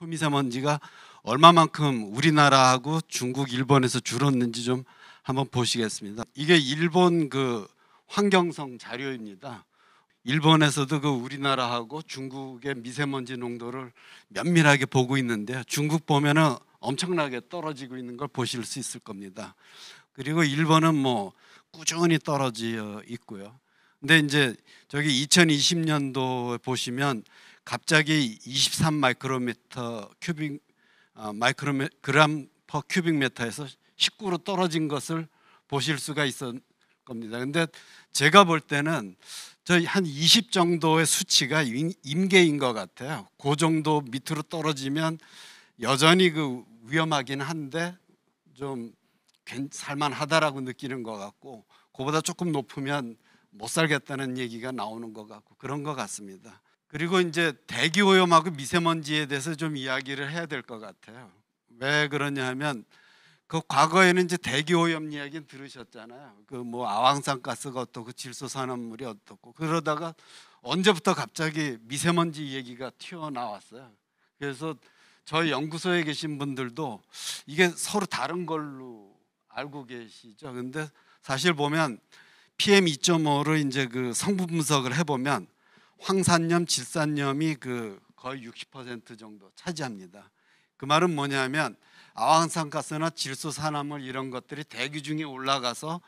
초미세먼지가 얼마만큼 우리나라하고 중국, 일본에서 줄었는지 좀 한번 보시겠습니다. 이게 일본 그 환경성 자료입니다. 일본에서도 그 우리나라하고 중국의 미세먼지 농도를 면밀하게 보고 있는데요. 중국 보면은 엄청나게 떨어지고 있는 걸 보실 수 있을 겁니다. 그리고 일본은 뭐 꾸준히 떨어져 있고요. 근데 이제 저기 2020년도에 보시면 갑자기 23 마이크로미터 큐빅 마이크로그램 퍼 큐빅미터에서 19로 떨어진 것을 보실 수가 있을 겁니다. 근데 제가 볼 때는 저희 한 20 정도의 수치가 임계인 것 같아요. 그 정도 밑으로 떨어지면 여전히 그 위험하긴 한데 좀 살만하다라고 느끼는 것 같고, 그보다 조금 높으면 못 살겠다는 얘기가 나오는 것 같고 그런 것 같습니다. 그리고 이제 대기 오염하고 미세먼지에 대해서 좀 이야기를 해야 될 것 같아요. 왜 그러냐 하면 그 과거에는 이제 대기 오염 이야기는 들으셨잖아요. 그 뭐 아황산가스가 어떻고 질소산업물이 어떻고, 그러다가 언제부터 갑자기 미세먼지 얘기가 튀어나왔어요. 그래서 저희 연구소에 계신 분들도 이게 서로 다른 걸로 알고 계시죠. 근데 사실 보면 PM2.5로 이제 그 성분 분석을 해보면 황산염, 질산염이 그 거의 60% 정도 차지합니다. 그 말은 뭐냐면 아황산가스나 질소산화물 이런 것들이 대기 중에 올라가서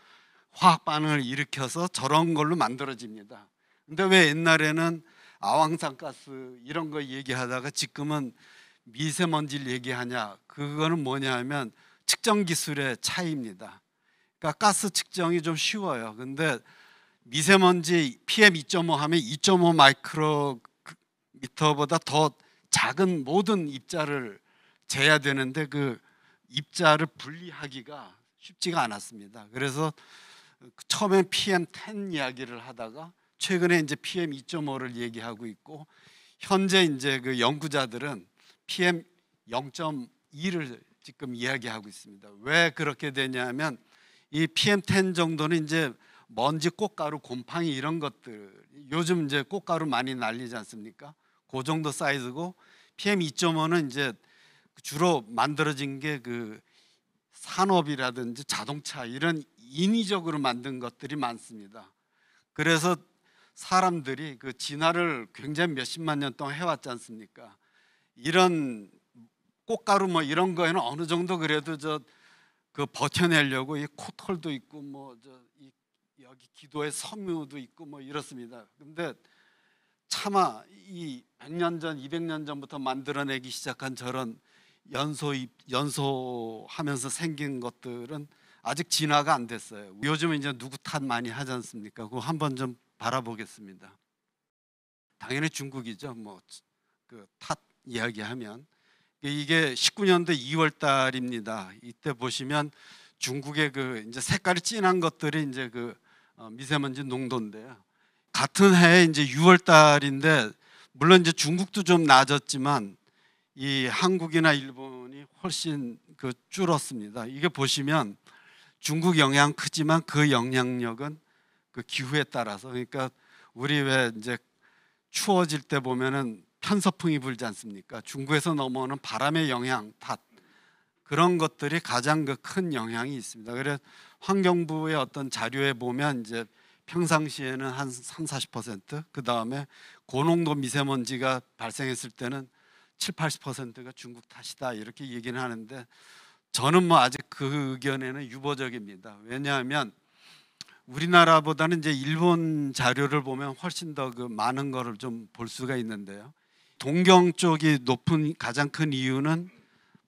화학 반응을 일으켜서 저런 걸로 만들어집니다. 근데 왜 옛날에는 아황산가스 이런 거 얘기하다가 지금은 미세먼지를 얘기하냐? 그거는 뭐냐 하면 측정 기술의 차이입니다. 그러니까 가스 측정이 좀 쉬워요. 근데 미세먼지 PM2.5 하면 2.5 마이크로미터보다 더 작은 모든 입자를 재야 되는데 그 입자를 분리하기가 쉽지가 않았습니다. 그래서 처음엔 PM10 이야기를 하다가 최근에 이제 PM2.5를 얘기하고 있고, 현재 이제 그 연구자들은 PM 0.2를 지금 이야기하고 있습니다. 왜 그렇게 되냐면 이 PM10 정도는 이제 먼지, 꽃가루, 곰팡이 이런 것들, 요즘 이제 꽃가루 많이 날리지 않습니까? 그 정도 사이즈고, PM2.5는 이제 주로 만들어진 게 그 산업이라든지 자동차 이런 인위적으로 만든 것들이 많습니다. 그래서 사람들이 그 진화를 굉장히 몇십만 년 동안 해왔지 않습니까? 이런 꽃가루 뭐 이런 거에는 어느 정도 그래도 그 버텨내려고 이 코털도 있고 뭐 여기 기도에 섬유도 있고 뭐 이렇습니다. 근데 차마 이 100년 전, 200년 전부터 만들어내기 시작한 저런 연소하면서 생긴 것들은 아직 진화가 안 됐어요. 요즘은 이제 누구 탓 많이 하지 않습니까? 그거 한번 좀 바라보겠습니다. 당연히 중국이죠. 뭐 그 탓 이야기하면 이게 19년도 2월 달입니다. 이때 보시면 중국의 그 이제 색깔이 진한 것들이 이제 그 미세먼지 농도인데요. 같은 해에 이제 6월 달인데 물론 이제 중국도 좀 낮았지만 이 한국이나 일본이 훨씬 그 줄었습니다. 이게 보시면 중국 영향 크지만 그 영향력은 그 기후에 따라서, 그러니까 우리 왜 이제 추워질 때 보면은 편서풍이 불지 않습니까? 중국에서 넘어오는 바람의 영향, 탓, 그런 것들이 가장 그 큰 영향이 있습니다. 그래서 환경부의 어떤 자료에 보면 이제 평상시에는 한 30-40%, 그 다음에 고농도 미세먼지가 발생했을 때는 70-80%가 중국 탓이다 이렇게 얘기는 하는데, 저는 뭐 아직 그 의견에는 유보적입니다. 왜냐하면 우리나라보다는 이제 일본 자료를 보면 훨씬 더 그 많은 거를 좀 볼 수가 있는데요. 동경 쪽이 높은 가장 큰 이유는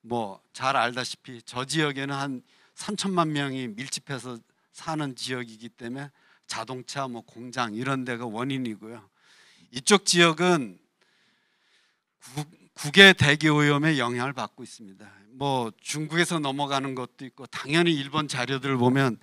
뭐 잘 알다시피 저 지역에는 한 3천만 명이 밀집해서 사는 지역이기 때문에 자동차, 뭐 공장 이런 데가 원인이고요. 이쪽 지역은 국외 대기 오염의 영향을 받고 있습니다. 뭐 중국에서 넘어가는 것도 있고, 당연히 일본 자료들을 보면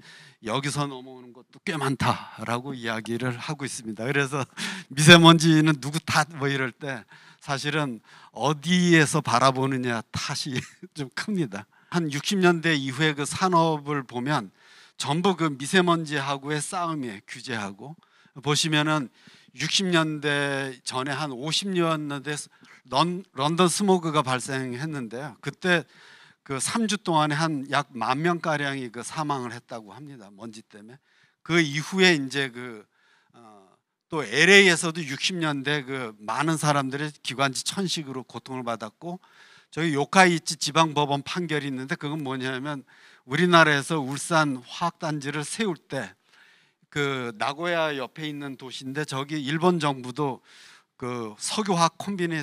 여기서 넘어오는 것도 꽤 많다라고 이야기를 하고 있습니다. 그래서 미세먼지는 누구 탓 뭐 이럴 때 사실은 어디에서 바라보느냐 탓이 좀 큽니다. 한 60년대 이후에 그 산업을 보면 전부 그 미세먼지하고의 싸움이에요. 규제하고 보시면은 60년대 전에 한 50년대 런던 스모그가 발생했는데요. 그때 그 3주 동안에 한 약 10,000명 가량이 그 사망을 했다고 합니다. 먼지 때문에. 그 이후에 이제 또 LA에서도 60년대 그 많은 사람들이 기관지 천식으로 고통을 받았고, 저희 요카이치 지방법원 판결이 있는데 그건 뭐냐면 우리나라에서 울산 화학단지를 세울 때 그 나고야 옆에 있는 도시인데 저기 일본 정부도 그 석유화학 콤비네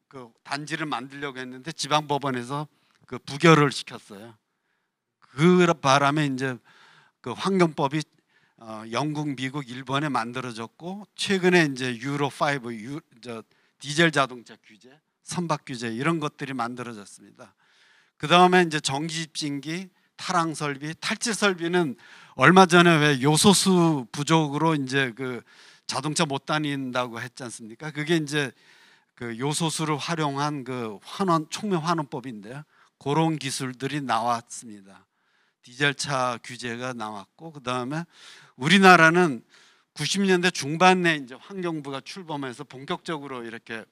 그 단지를 만들려고 했는데 지방법원에서 그 부결을 시켰어요. 그 바람에 이제 그 환경법이 영국, 미국, 일본에 만들어졌고, 최근에 이제 유로 5 디젤 자동차 규제, 선박 규제 이런 것들이 만들어졌습니다. 그 다음에 이제 전기집진기, 타랑 설비, 탈취 설비는 얼마 전에 왜 요소수 부족으로 이제 그 자동차 못 다닌다고 했지 않습니까? 그게 이제 그 요소수를 활용한 그 촉매 환원법인데요. 그런 기술들이 나왔습니다. 디젤차 규제가 나왔고, 그 다음에 우리나라는 90년대 중반에 이제 환경부가 출범해서 본격적으로 이렇게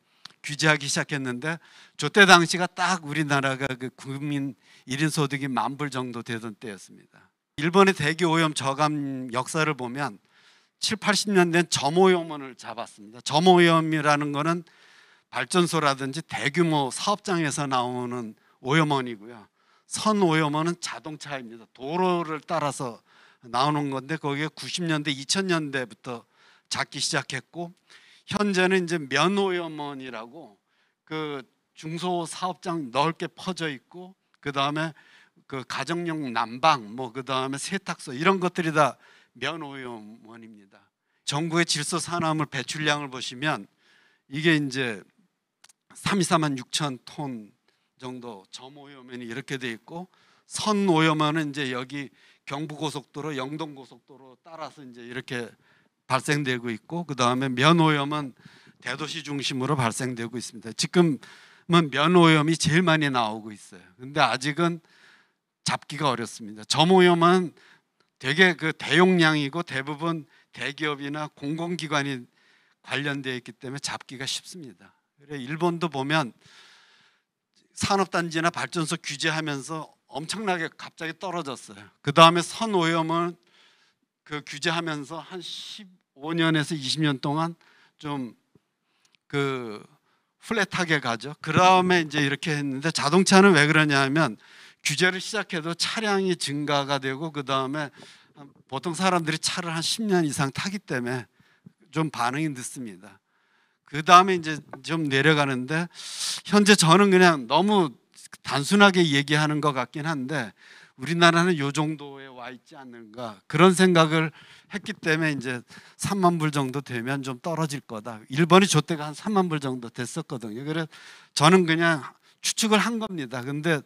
규제하기 시작했는데, 저때 당시가 딱 우리나라가 그 국민 1인 소득이 10,000불 정도 되던 때였습니다. 일본의 대기 오염 저감 역사를 보면 7, 80년대엔 점오염원을 잡았습니다. 점오염이라는 거는 발전소라든지 대규모 사업장에서 나오는 오염원이고요. 선오염원은 자동차입니다. 도로를 따라서 나오는 건데 거기에 90년대, 2000년대부터 잡기 시작했고, 현재는 이제 면오염원이라고 그 중소사업장 넓게 퍼져 있고, 그 다음에 그 가정용 난방, 그 다음에 세탁소 이런 것들이 다 면오염원입니다. 전국의 질소 산화물 배출량을 보시면 이게 이제 32만 6천 톤 정도 점오염원이 이렇게 돼 있고, 선오염원은 이제 여기 경부고속도로, 영동고속도로 따라서 이제 이렇게 발생되고 있고, 그 다음에 면오염은 대도시 중심으로 발생되고 있습니다. 지금은 면오염이 제일 많이 나오고 있어요. 근데 아직은 잡기가 어렵습니다. 점오염은 되게 그 대용량이고 대부분 대기업이나 공공기관이 관련되어 있기 때문에 잡기가 쉽습니다. 그래 일본도 보면 산업단지나 발전소 규제하면서 엄청나게 갑자기 떨어졌어요. 그 다음에 선오염은 그 규제하면서 한 15년에서 20년 동안 좀 그 플랫하게 가죠. 그 다음에 이제 이렇게 했는데, 자동차는 왜 그러냐 하면 규제를 시작해도 차량이 증가가 되고, 그 다음에 보통 사람들이 차를 한 10년 이상 타기 때문에 좀 반응이 늦습니다. 그 다음에 이제 좀 내려가는데, 현재 저는 그냥 너무 단순하게 얘기하는 것 같긴 한데 우리나라는 이 정도에 와 있지 않는가, 그런 생각을 했기 때문에 이제 3만 불 정도 되면 좀 떨어질 거다. 일본이 저 때가 한 3만 불 정도 됐었거든요. 그래서 저는 그냥 추측을 한 겁니다. 근데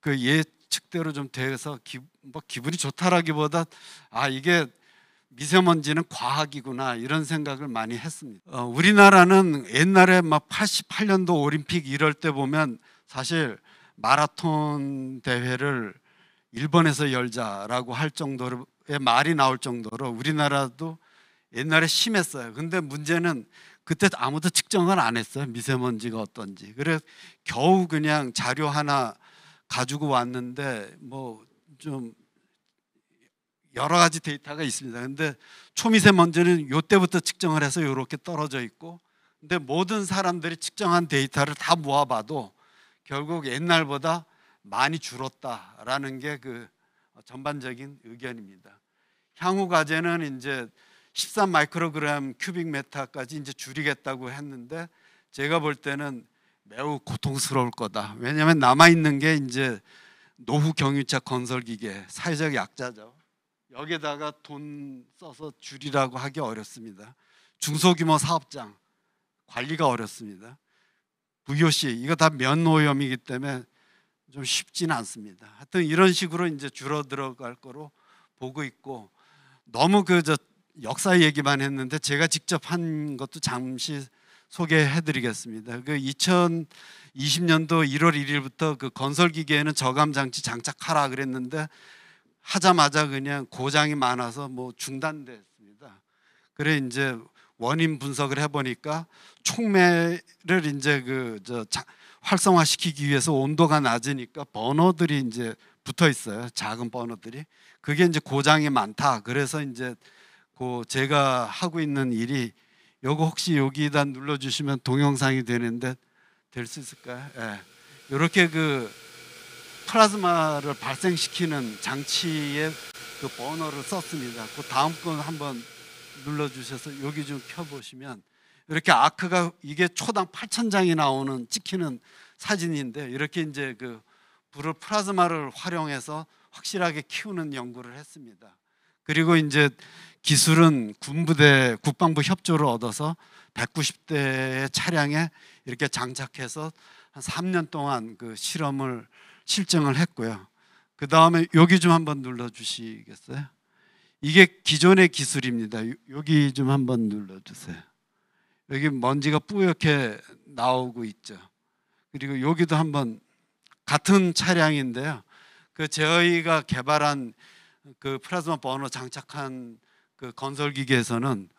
그 예측대로 좀 돼서 기분이 좋다라기보다 이게 미세먼지는 과학이구나 이런 생각을 많이 했습니다. 우리나라는 옛날에 막 88년도 올림픽 이럴 때 보면 사실 마라톤 대회를 일본에서 열자라고 할 정도로의 말이 나올 정도로 우리나라도 옛날에 심했어요. 근데 문제는 그때 아무도 측정을 안 했어요. 미세먼지가 어떤지. 그래서 겨우 그냥 자료 하나 가지고 왔는데 뭐 좀 여러 가지 데이터가 있습니다. 근데 초미세먼지는 요때부터 측정을 해서 이렇게 떨어져 있고, 근데 모든 사람들이 측정한 데이터를 다 모아봐도 결국 옛날보다 많이 줄었다라는 게 그 전반적인 의견입니다. 향후 과제는 이제 13 마이크로그램 큐빅 메타까지 이제 줄이겠다고 했는데, 제가 볼 때는 매우 고통스러울 거다. 왜냐하면 남아 있는 게 이제 노후 경유차 건설 기계, 사회적 약자죠. 여기에다가 돈 써서 줄이라고 하기 어렵습니다. 중소규모 사업장 관리가 어렵습니다. VOC 이거 다 면오염이기 때문에 좀 쉽지는 않습니다. 하여튼 이런 식으로 이제 줄어들어갈 거로 보고 있고, 너무 역사 얘기만 했는데 제가 직접 한 것도 잠시 소개해드리겠습니다. 그 2020년도 1월 1일부터 그 건설 기계에는 저감 장치 장착하라 그랬는데 하자마자 그냥 고장이 많아서 뭐 중단됐습니다. 그래 이제 원인 분석을 해보니까 촉매를 이제 활성화시키기 위해서 온도가 낮으니까 버너들이 이제 붙어 있어요. 작은 버너들이. 그게 이제 고장이 많다. 그래서 이제 제가 하고 있는 일이 요거 혹시 여기다 눌러주시면 동영상이 되는데 될 수 있을까요? 예. 이렇게 플라즈마를 발생시키는 장치에 버너를 썼습니다. 그 다음 건 한번 눌러주셔서 여기 좀 켜보시면 이렇게 아크가 이게 초당 8,000장이 나오는 찍히는 사진인데 이렇게 이제 불을 플라즈마를 활용해서 확실하게 키우는 연구를 했습니다. 그리고 이제 기술은 군부대 국방부 협조를 얻어서 190대의 차량에 이렇게 장착해서 한 3년 동안 실증을 했고요. 그 다음에 여기 좀 한번 눌러주시겠어요? 이게 기존의 기술입니다. 여기 좀 한번 눌러주세요. 여기 먼지가 뿌옇게 나오고 있죠. 그리고 여기도 한번 같은 차량인데요. 저희가 개발한 플라즈마 버너 장착한 건설기계에서는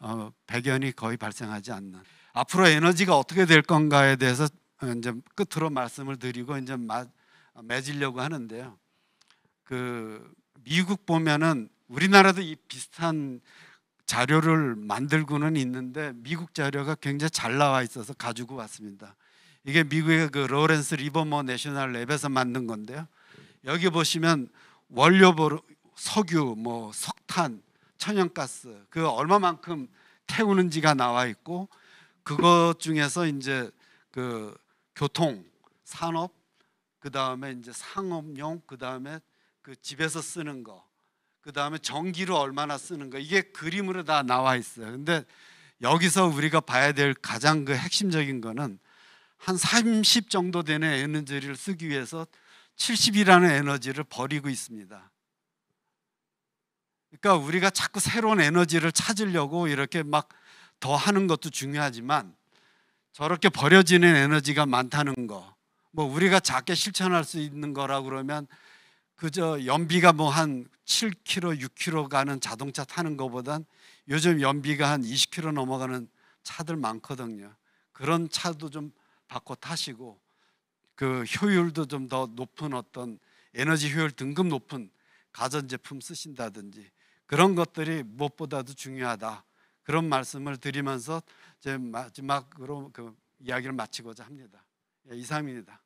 배견이 거의 발생하지 않는. 앞으로 에너지가 어떻게 될 건가에 대해서 이제 끝으로 말씀을 드리고 이제 맺으려고 하는데요. 미국 보면은 우리나라도 이 비슷한 자료를 만들고는 있는데 미국 자료가 굉장히 잘 나와 있어서 가지고 왔습니다. 이게 미국의 로렌스 리버머 내셔널 랩에서 만든 건데요. 여기 보시면 원료로 석유, 석탄, 천연가스 얼마만큼 태우는지가 나와 있고 그것 중에서 이제 교통, 산업, 그 다음에 이제 상업용, 그 다음에 집에서 쓰는 거, 그 다음에 전기로 얼마나 쓰는 거 이게 그림으로 다 나와 있어요. 근데 여기서 우리가 봐야 될 가장 핵심적인 거는 한 30 정도 되는 에너지를 쓰기 위해서 70이라는 에너지를 버리고 있습니다. 그러니까 우리가 자꾸 새로운 에너지를 찾으려고 이렇게 막 더 하는 것도 중요하지만 저렇게 버려지는 에너지가 많다는 거, 우리가 작게 실천할 수 있는 거라고 그러면 그저 연비가 한 7km, 6km 가는 자동차 타는 것보단 요즘 연비가 한 20km 넘어가는 차들 많거든요. 그런 차도 좀 바꿔 타시고 효율도 좀 더 높은 어떤 에너지 효율 등급 높은 가전제품 쓰신다든지 그런 것들이 무엇보다도 중요하다. 그런 말씀을 드리면서 제 마지막으로 이야기를 마치고자 합니다. 이상입니다.